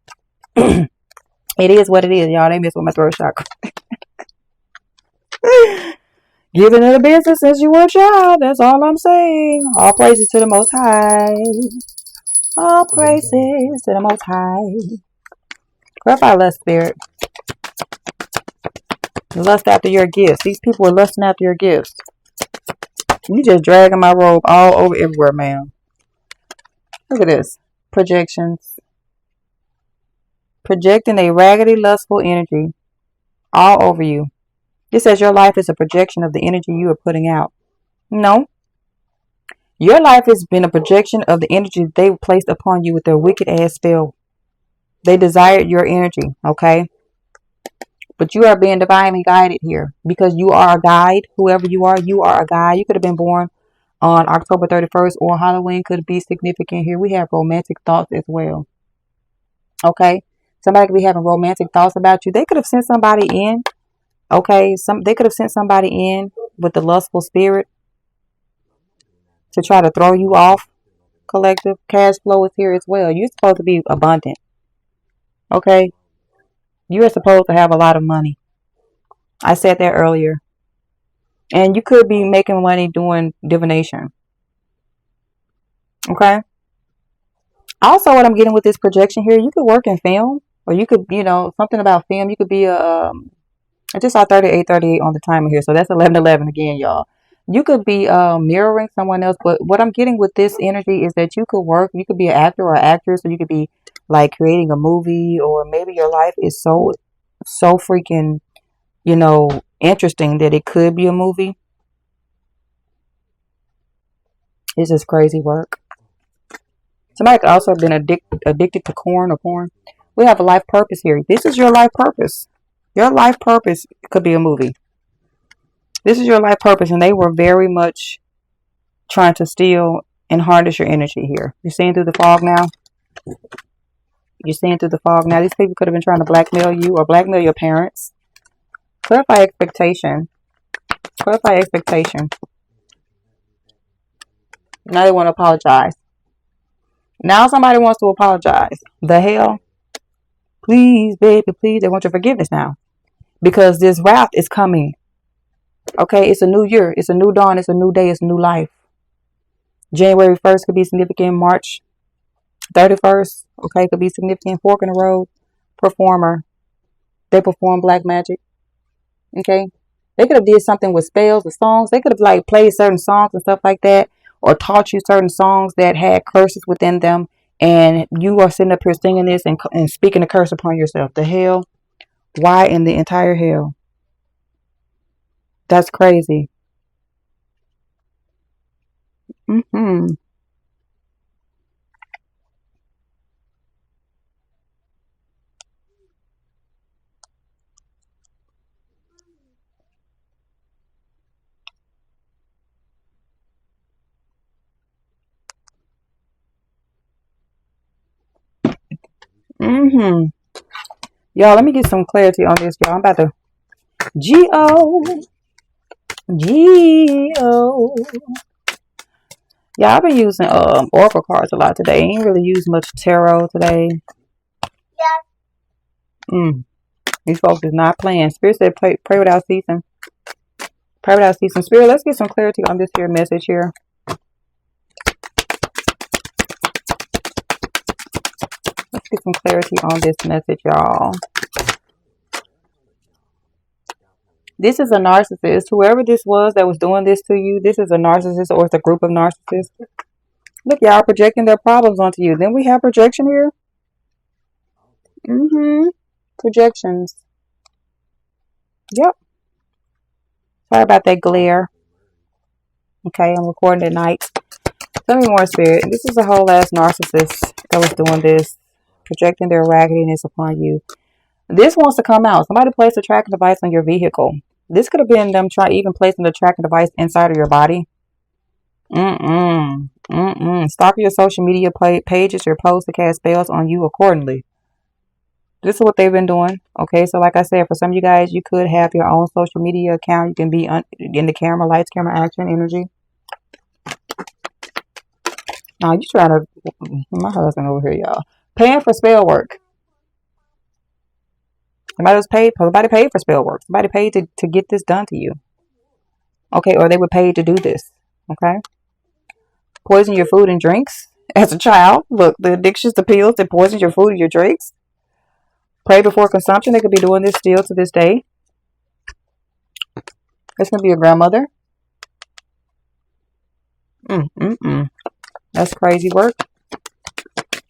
It is what it is, y'all. They mess with my throat chakra. Giving it a business since you were a child. That's all I'm saying. All praises to the Most High. All praises to the Most High. Clarify lust, spirit. Lust after your gifts. These people are lusting after your gifts. You just dragging my robe all over everywhere, ma'am. Look at this. Projections. Projecting a raggedy, lustful energy all over you. It says your life is a projection of the energy you are putting out. No. Your life has been a projection of the energy they placed upon you with their wicked ass spell. They desired your energy, okay? But you are being divinely guided here because you are a guide. Whoever you are a guide. You could have been born on October 31st or Halloween could be significant here. We have romantic thoughts as well. Okay? Somebody could be having romantic thoughts about you. They could have sent somebody in. Okay? They could have sent somebody in with the lustful spirit to try to throw you off. Collective cash flow is here as well. You're supposed to be abundant. Okay? You are supposed to have a lot of money. I said that earlier. And you could be making money doing divination. Okay? Also, what I'm getting with this projection here, you could work in film. Or you could, something about film. You could be I just saw 3838 on the timer here. So that's 1111 again, y'all. You could be mirroring someone else. But what I'm getting with this energy is that you could work. You could be an actor or actress. Or you could be like creating a movie. Or maybe your life is so freaking, interesting that it could be a movie. It's just crazy work. Somebody could also have been addicted to corn or porn. We have a life purpose here. This is your life purpose. Your life purpose could be a movie. This is your life purpose, and they were very much trying to steal and harness your energy here. You're seeing through the fog now? You're seeing through the fog now. These people could have been trying to blackmail you or blackmail your parents. Clarify expectation. Clarify expectation. Now they want to apologize. Now somebody wants to apologize. The hell? Please, baby, please. They want your forgiveness now. Because this wrath is coming. Okay, it's a new year. It's a new dawn. It's a new day. It's a new life. January 1st could be significant. March 31st, okay, could be significant. Fork in the road. Performer. They perform black magic. Okay. They could have did something with spells or songs. They could have like played certain songs and stuff like that, or taught you certain songs that had curses within them. And you are sitting up here singing this and speaking a curse upon yourself. The hell? Why in the entire hell? That's crazy. Mm-hmm. Mm-hmm. Y'all, let me get some clarity on this, y'all. I'm about to G-O. G-O. Yeah, I've been using oracle cards a lot today. I ain't really used much tarot today. Mm. These folks is not playing. Spirit said pray without ceasing. Pray without ceasing. Spirit, let's get some clarity on this here message here. Let's get some clarity on this message, y'all. This is a narcissist. Whoever this was that was doing this to you, this is a narcissist or it's a group of narcissists. Look, y'all projecting their problems onto you. Then we have projection here. Mm-hmm. Projections. Yep. Sorry about that glare. Okay, I'm recording at night. Tell me more, Spirit. This is a whole ass narcissist that was doing this, projecting their raggediness upon you. This wants to come out. Somebody placed a tracking device on your vehicle. This could have been them even placing the tracking device inside of your body. Stop your social media pages, your posts to cast spells on you accordingly. This is what they've been doing. Okay, so like I said, for some of you guys, you could have your own social media account. You can be in the camera, lights, camera, action, energy. Now you trying to, my husband over here, y'all, paying for spell work. Somebody paid for spell work. Somebody paid to get this done to you. Okay, or they were paid to do this. Okay. Poison your food and drinks as a child. Look, the addictions, the pills that poison your food and your drinks. Pray before consumption. They could be doing this still to this day. This could be a grandmother. That's crazy work.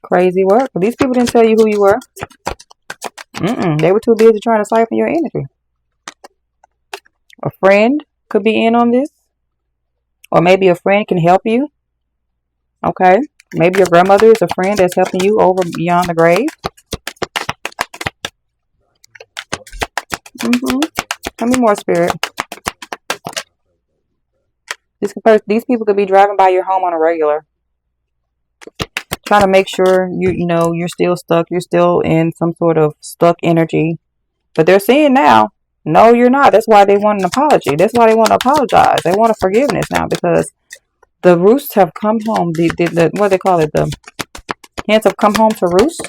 Crazy work. But these people didn't tell you who you were. They were too busy trying to siphon your energy. A friend could be in on this. Or maybe a friend can help you. Okay. Maybe your grandmother is a friend that's helping you over beyond the grave. Tell me more, Spirit. These people could be driving by your home on a regular, trying to make sure you're still stuck. You're still in some sort of stuck energy. But they're saying now, no, you're not. That's why they want an apology. That's why they want to apologize. They want a forgiveness now because the roosts have come home. The what do they call it? The hens have come home to roost.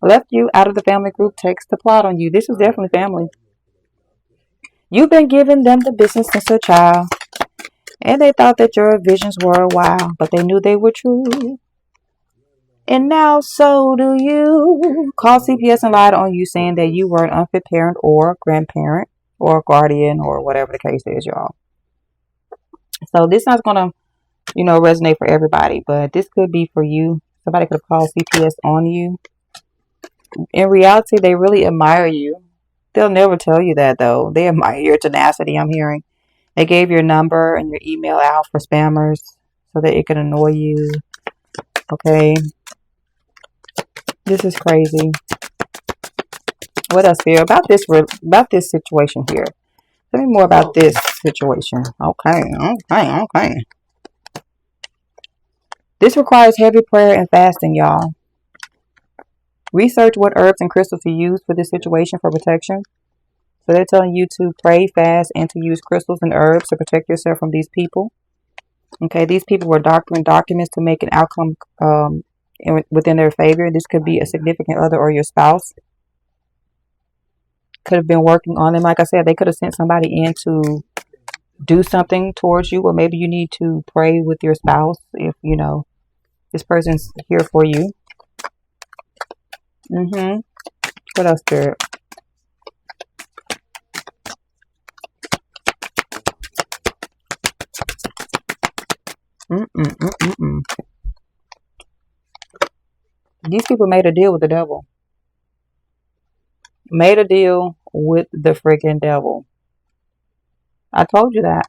Left you out of the family group takes the plot on you. This is definitely family. You've been giving them the business since a child. And they thought that your visions were wild, but they knew they were true. And now so do you. Call CPS and lied on you saying that you were an unfit parent or grandparent or guardian or whatever the case is, y'all. So this is not going to, resonate for everybody, but this could be for you. Somebody could have called CPS on you. In reality, they really admire you. They'll never tell you that, though. They admire your tenacity, I'm hearing. They gave your number and your email out for spammers so that it can annoy you. Okay. This is crazy. What else, Spirit? About this situation here. Tell me more about this situation. Okay. This requires heavy prayer and fasting, y'all. Research what herbs and crystals to use for this situation for protection. So they're telling you to pray, fast, and to use crystals and herbs to protect yourself from these people. Okay, these people were doctoring documents to make an outcome within their favor. This could be a significant other or your spouse. Could have been working on them. Like I said, they could have sent somebody in to do something towards you, or maybe you need to pray with your spouse if this person's here for you. What else, Spirit? Mm-mm-mm-mm-mm. These people made a deal with the devil. Made a deal with the freaking devil. I told you that.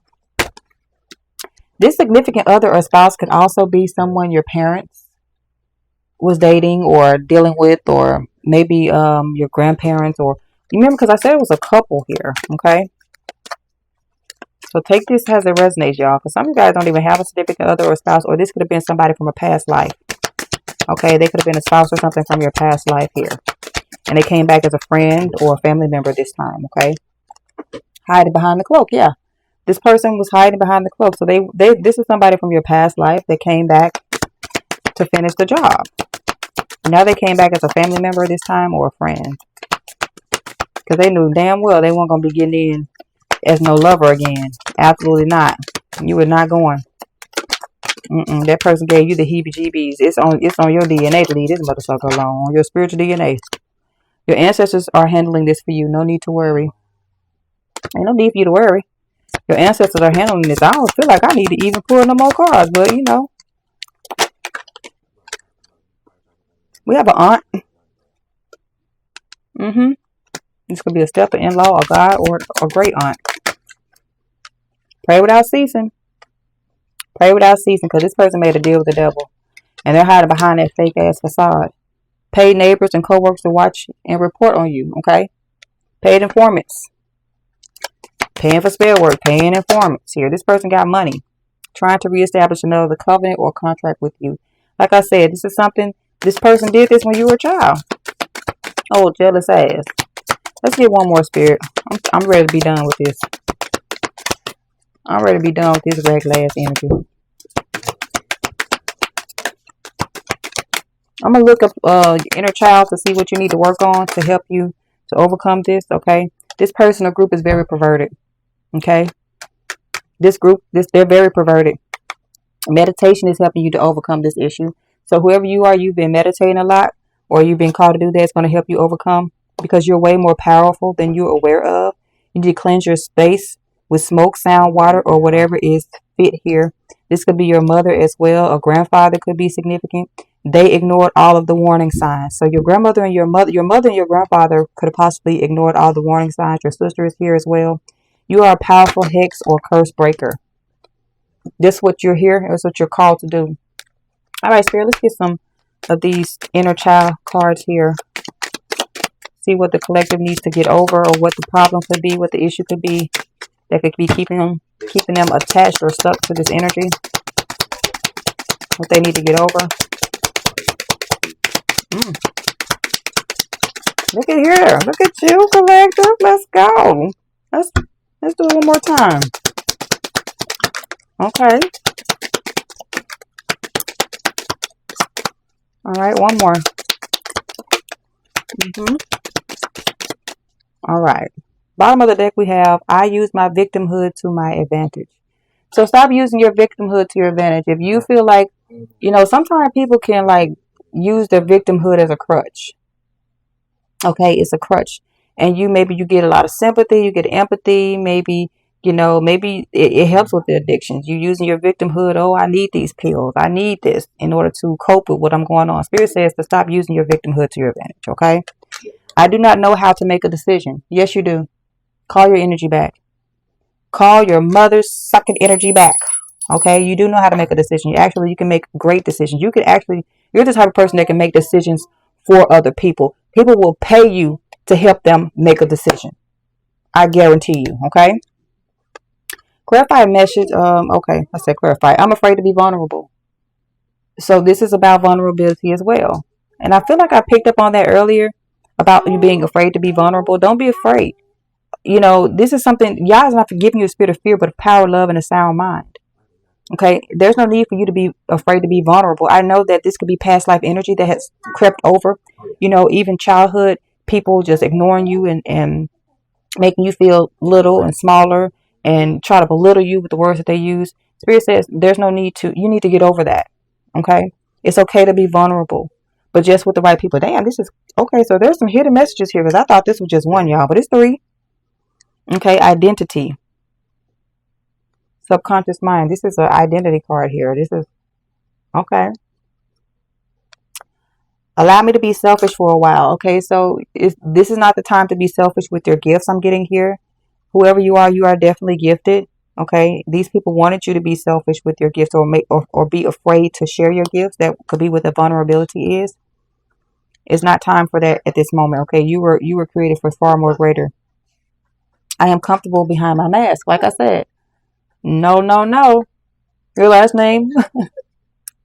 This significant other or spouse could also be someone your parents was dating or dealing with, or maybe your grandparents, or you remember, because I said it was a couple here. Okay, so take this as it resonates, y'all, because some of you guys don't even have a significant other or spouse, or this could have been somebody from a past life. Okay, they could have been a spouse or something from your past life here, and they came back as a friend or a family member this time. Okay, hiding behind the cloak. Yeah, this person was hiding behind the cloak, so they this is somebody from your past life that came back to finish the job. Now they came back as a family member this time, or a friend, because they knew damn well they weren't going to be getting in as no lover again. Absolutely not. You were not going. That person gave you the heebie-jeebies. It's on your DNA to leave this motherfucker alone. On your spiritual DNA. Your ancestors are handling this for you. No need to worry. Ain't no need for you to worry. Your ancestors are handling this. I don't feel like I need to even pull no more cards, but you know. We have an aunt. This could be a step-in-law, a god, or a great aunt. Pray without ceasing. Pray without ceasing, because this person made a deal with the devil. And they're hiding behind that fake-ass facade. Paid neighbors and co-workers to watch and report on you, okay? Paid informants. Paying for spare work. Paying informants here. This person got money. Trying to reestablish another covenant or contract with you. Like I said, this is something, this person did this when you were a child. Oh, jealous ass. Let's get one more, Spirit. I'm ready to be done with this. I'm ready to be done with this regular ass energy. I'm going to look up your inner child to see what you need to work on to help you to overcome this, okay? This person or group is very perverted, okay? This group, they're very perverted. Meditation is helping you to overcome this issue. So whoever you are, you've been meditating a lot, or you've been called to do that, it's going to help you overcome, because you're way more powerful than you're aware of. You need to cleanse your space with smoke, sound, water, or whatever is fit here. This could be your mother as well. A grandfather could be significant. They ignored all of the warning signs. So your grandmother and your mother and your grandfather could have possibly ignored all the warning signs. Your sister is here as well. You are a powerful hex or curse breaker. This is what you're here. That's what you're called to do. All right, Spirit, let's get some of these inner child cards here. See what the collective needs to get over, or what the problem could be, what the issue could be that could be keeping them attached or stuck to this energy. What they need to get over. Look at here. Look at you, collective. Let's go. Let's do it one more time. Okay. All right, one more. All right. Bottom of the deck we have, I use my victimhood to my advantage. So stop using your victimhood to your advantage. If you feel like, sometimes people can use their victimhood as a crutch. Okay, it's a crutch. And maybe you get a lot of sympathy, you get empathy, maybe it helps with the addictions. You using your victimhood, oh, I need these pills, I need this in order to cope with what I'm going on. Spirit says to stop using your victimhood to your advantage, okay? I do not know how to make a decision. Yes, you do. Call your energy back. Call your mother's sucking energy back. Okay, you do know how to make a decision. You can make great decisions. You're the type of person that can make decisions for other people. People will pay you to help them make a decision. I guarantee you. Okay. Clarify a message. Okay, I said clarify. I'm afraid to be vulnerable. So this is about vulnerability as well. And I feel like I picked up on that earlier about you being afraid to be vulnerable. Don't be afraid. This is something, Yah is not giving you a spirit of fear, but of power, love, and a sound mind. Okay, there's no need for you to be afraid to be vulnerable. I know that this could be past life energy that has crept over, even childhood, people just ignoring you and making you feel little and smaller and try to belittle you with the words that they use. Spirit says there's no need to, you need to get over that. Okay, it's okay to be vulnerable, but just with the right people. Damn, this is, okay, so there's some hidden messages here, because I thought this was just one, y'all, but it's 3. Okay, identity. subconscious mind. This is an identity card here. This is, okay. Allow me to be selfish for a while. Okay, so this is not the time to be selfish with your gifts I'm getting here. Whoever you are definitely gifted. Okay, these people wanted you to be selfish with your gifts, or or be afraid to share your gifts. That could be what the vulnerability is. It's not time for that at this moment. Okay, you were created for far more greater. I am comfortable behind my mask. Like I said, no, no, no. Your last name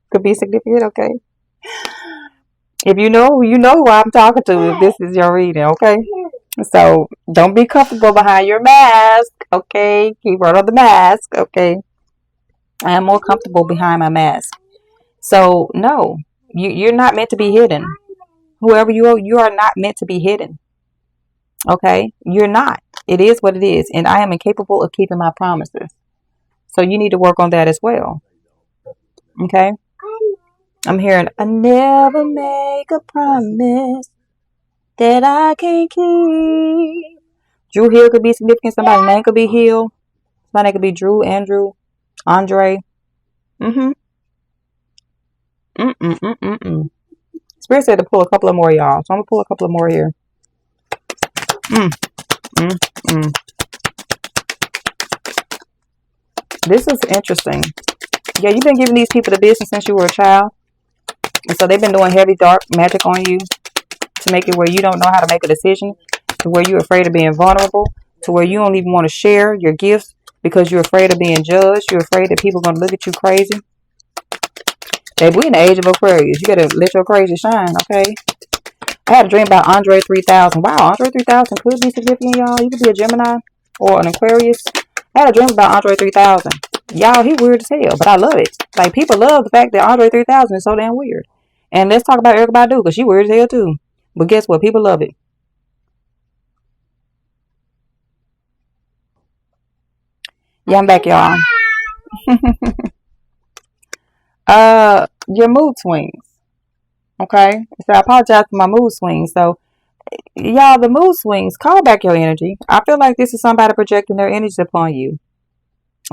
could be significant. Okay, if you know who I'm talking to. If this is your reading, okay. So don't be comfortable behind your mask. Okay, keep right on the mask. Okay, I am more comfortable behind my mask. So no, you're not meant to be hidden. Whoever you are not meant to be hidden. Okay, you're not. It is what it is, and I am incapable of keeping my promises. So you need to work on that as well. Okay, I'm hearing I never make a promise that I can't keep. Drew Hill could be significant. Somebody's name could be Hill. Somebody could be Drew, Andrew, Andre. Mm-hmm. Mm-mm-mm-mm-mm. Spirit said to pull a couple of more, y'all. So I'm gonna pull a couple of more here. Mm, mm, mm. This is interesting. Yeah, you've been giving these people the business since you were a child. And so they've been doing heavy dark magic on you to make it where you don't know how to make a decision, to where you're afraid of being vulnerable, to where you don't even want to share your gifts because you're afraid of being judged. You're afraid that people are going to look at you crazy. Hey, we're in the age of Aquarius. You got to let your crazy shine, okay? I had a dream about Andre 3000. Wow, Andre 3000 could be significant, y'all. You could be a Gemini or an Aquarius. I had a dream about Andre 3000. Y'all, he weird as hell, but I love it. Like, people love the fact that Andre 3000 is so damn weird. And let's talk about Erykah Badu, because she weird as hell too. But guess what? People love it. Yeah, I'm back, y'all. Your mood swings. Okay? So I apologize for my mood swings. So, y'all, the mood swings, call back your energy. I feel like this is somebody projecting their energy upon you.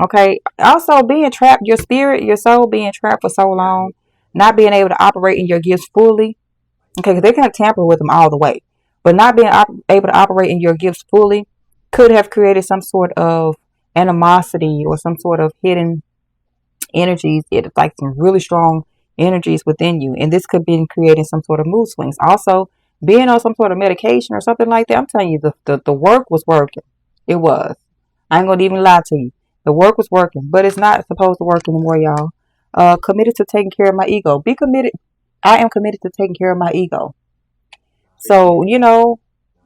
Okay? Also, being trapped, your spirit, your soul being trapped for so long, not being able to operate in your gifts fully. Okay, because they can't tamper with them all the way. But not being able to operate in your gifts fully could have created some sort of animosity or some sort of hidden energies. It's like some really strong energies within you. And this could be creating some sort of mood swings. Also, being on some sort of medication or something like that, I'm telling you, the work was working. It was. I ain't going to even lie to you. The work was working, but it's not supposed to work anymore, y'all. Committed to taking care of my ego. Be committed. I am committed to taking care of my ego. So,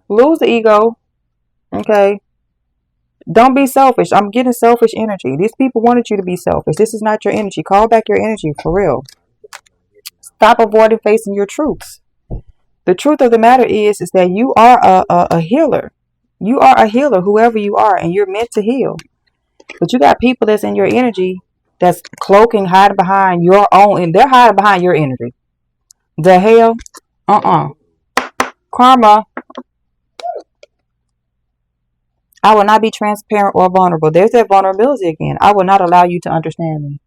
lose the ego. Okay. Don't be selfish. I'm getting selfish energy. These people wanted you to be selfish. This is not your energy. Call back your energy for real. Stop avoiding facing your truths. The truth of the matter is that you are a healer. You are a healer, whoever you are, and you're meant to heal. But you got people that's in your energy that's cloaking, hiding behind your own, and they're hiding behind your energy. The hell? Karma. I will not be transparent or vulnerable. There's that vulnerability again. I will not allow you to understand me.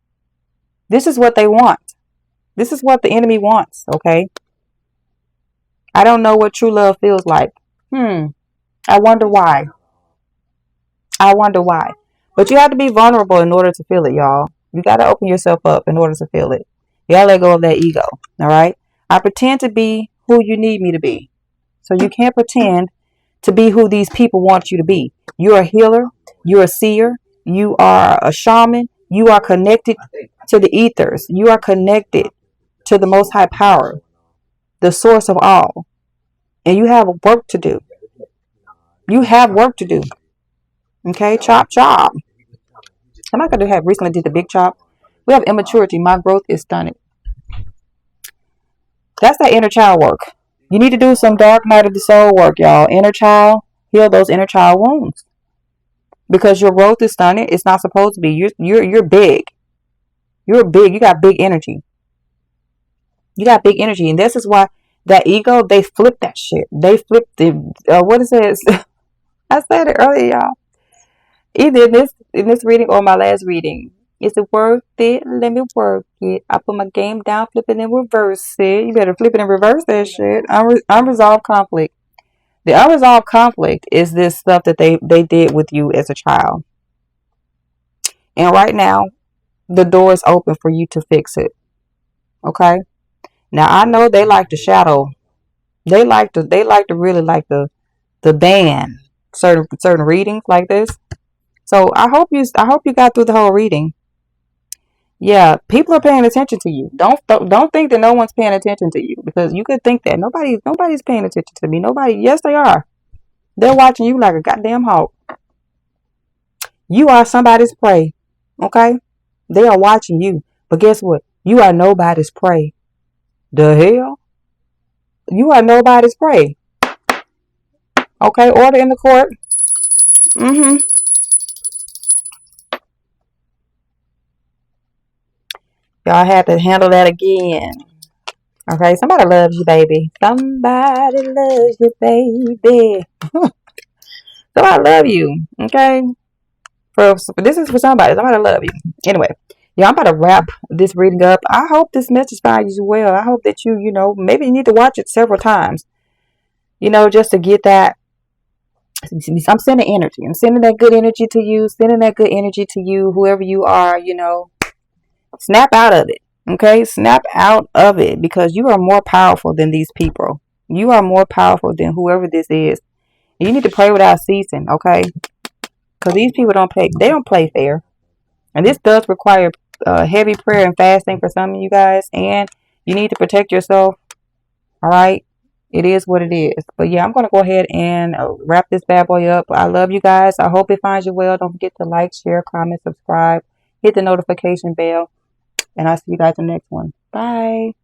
This is what they want. This is what the enemy wants, okay? I don't know what true love feels like. I wonder why. I wonder why. But you have to be vulnerable in order to feel it, y'all. You got to open yourself up in order to feel it. You got to let go of that ego, all right? I pretend to be who you need me to be. So you can't pretend to be who these people want you to be. You're a healer. You're a seer. You are a shaman. You are connected to the ethers. You are connected to the Most High Power, the source of all. And you have work to do. You have work to do. Okay? Chop, chop. I'm not going to have recently did the big chop. We have immaturity. My growth is stunning. That's that inner child work. You need to do some dark night of the soul work, y'all. Inner child, heal those inner child wounds. Because your growth is stunning. It's not supposed to be. You're big. You're big. You got big energy. You got big energy. And this is why that ego, they flip that shit. They flip the, what is it? I said it earlier, y'all. Either in this reading or my last reading. Is it worth it? Let me work it. I put my game down, flip it and reverse it. You better flip it and reverse that shit. Unresolved conflict. The unresolved conflict is this stuff that they did with you as a child. And right now, the door is open for you to fix it. Okay? Now I know they like the shadow. They like to really like the ban certain readings like this. So I hope you got through the whole reading. Yeah, people are paying attention to you. Don't think that no one's paying attention to you, because you could think that nobody's paying attention to me. Nobody. Yes, they are. They're watching you like a goddamn hawk. You are somebody's prey. Okay? They are watching you. But guess what? You are nobody's prey. The hell? You are nobody's prey. Okay? Order in the court. Mm-hmm. Y'all have to handle that again. Okay? Somebody loves you, baby. Somebody loves you, baby. Somebody love you. Okay? This is for somebody. Somebody love you. Anyway, yeah, I'm about to wrap this reading up. I hope this message finds you well. I hope that maybe you need to watch it several times, just to get that. I'm sending energy. I'm sending that good energy to you, sending that good energy to you, whoever you are, snap out of it. Okay? Snap out of it, because you are more powerful than these people. You are more powerful than whoever this is. You need to pray without ceasing, okay? Because these people they don't play fair. And this does require heavy prayer and fasting for some of you guys. And you need to protect yourself. All right? It is what it is. But yeah, I'm going to go ahead and wrap this bad boy up. I love you guys. I hope it finds you well. Don't forget to like, share, comment, subscribe. Hit the notification bell. And I'll see you guys in the next one. Bye.